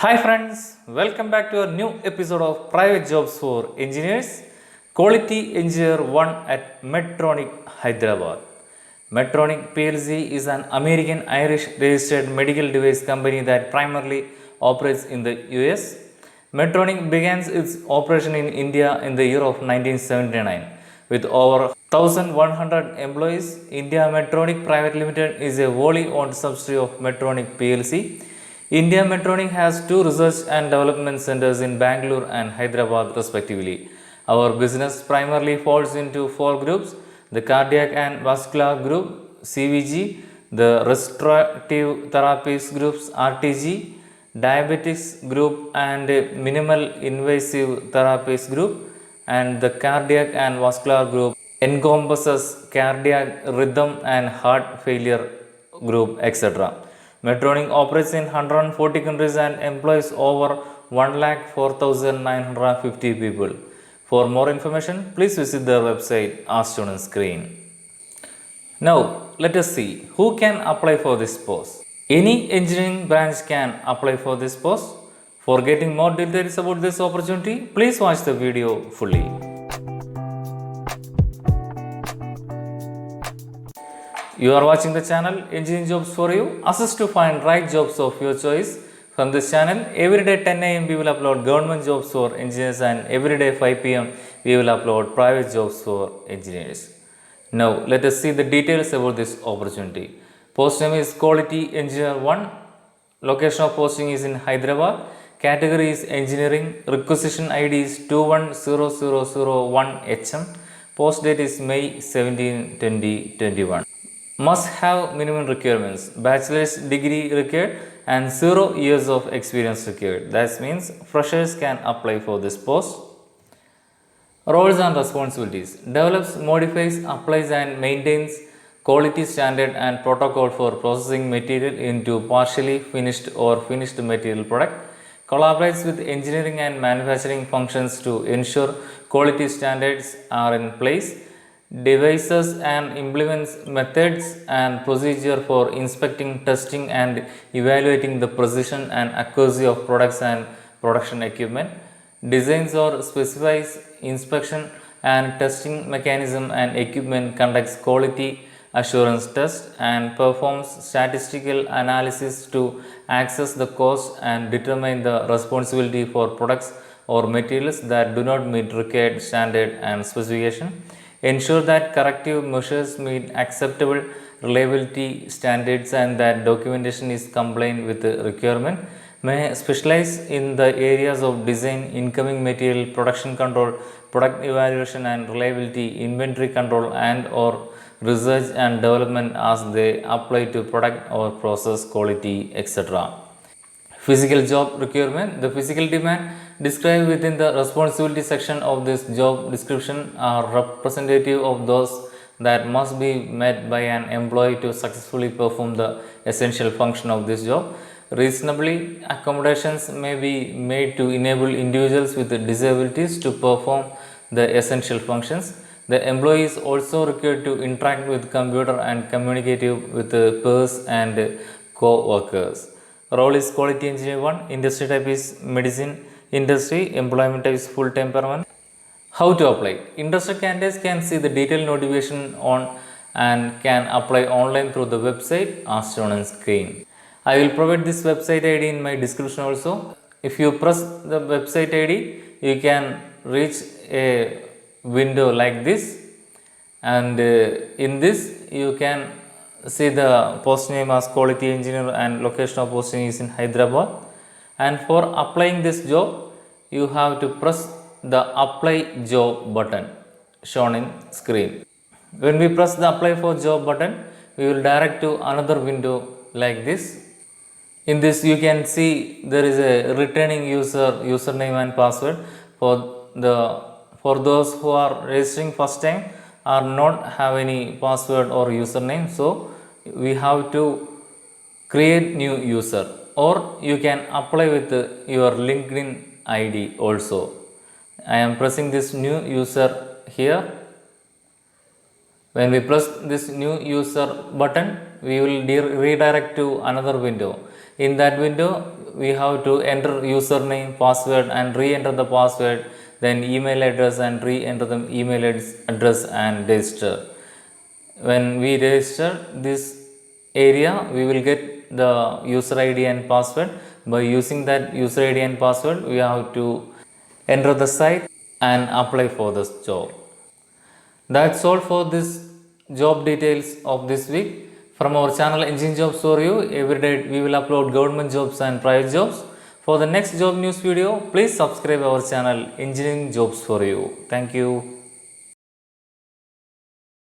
Hi friends, welcome back to a new episode of Private Jobs for Engineers, Quality Engineer 1 at Medtronic, Hyderabad. Medtronic PLC is an American Irish registered medical device company that primarily operates in the US. Medtronic began its operation in India in the year of 1979 with over 1100 employees. India Medtronic Private Limited is a wholly owned subsidiary of Medtronic PLC. India Medtronic has two research and development centers in Bangalore and Hyderabad, respectively. Our business primarily falls into four groups: the cardiac and vascular group, CVG, the restorative therapies groups, RTG, diabetics group, and minimal invasive therapies group, and the cardiac and vascular group encompasses cardiac rhythm and heart failure group, etc. Medtronic operates in 140 countries and employs over 1,04,950 people. For more information, please visit their website as shown on screen. Now, let us see who can apply for this post. Any engineering branch can apply for this post. For getting more details about this opportunity, please watch the video fully. You are watching the channel Engineering Jobs for You. Assist to find right jobs of your choice. From this channel, every day 10 a.m. we will upload government jobs for engineers, and every day 5 p.m. we will upload private jobs for engineers. Now, let us see the details about this opportunity. Post name is Quality Engineer 1. Location of posting is in Hyderabad. Category is Engineering. Requisition ID is 210001HM. Post date is May 17, 2021. Must have minimum requirements: bachelor's degree required and 0 years of experience required. That means freshers can apply for this post. Roles and responsibilities: develops, modifies, applies and maintains quality standard and protocol for processing material into partially finished or finished material product. Collaborates with engineering and manufacturing functions to ensure quality standards are in place. Devises and implements methods and procedure for inspecting, testing and evaluating the precision and accuracy of products and production equipment. Designs or specifies inspection and testing mechanism and equipment, conducts quality assurance test and performs statistical analysis to assess the cost and determine the responsibility for products or materials that do not meet required standard and specification. Ensure that corrective measures meet acceptable reliability standards and that documentation is compliant with the requirement. May specialize in the areas of design, incoming material, production control, product evaluation and reliability, inventory control and or research and development as they apply to product or process quality, etc. Physical job requirement: the physical demand described within the responsibility section of this job description are representative of those that must be met by an employee to successfully perform the essential function of this job. Reasonably, accommodations may be made to enable individuals with disabilities to perform the essential functions. The employee is also required to interact with computer and communicative with peers and co-workers. Role is Quality Engineer 1. Industry type is medicine industry. Employment type is full-time permanent. How to apply? Interested candidates can see the detailed notification on and can apply online through the website as shown on screen. I will provide this website ID in my description also. If you press the website ID, you can reach a window like this, and in this you can see the post name as Quality Engineer and location of posting is in Hyderabad. And for applying this job, you have to press the apply job button shown in screen. When we press the apply for job button, we will direct to another window like this. In this you can see there is a returning username and password. For those who are registering first time or not have any password or username, so we have to create new user, or you can apply with your LinkedIn ID also. I am pressing this new user here. When we press this new user button, we will redirect to another window. In that window, we have to enter username, password and re-enter the password, then email address and re-enter the email address and register. When we register this area, we will get the user ID and password. By using that user ID and password, we have to enter the site and apply for this job. That's all for this job details of this week. From our channel Engineering Jobs for You, every day we will upload government jobs and private jobs. For the next job news video, please subscribe our channel Engineering Jobs for You. Thank you.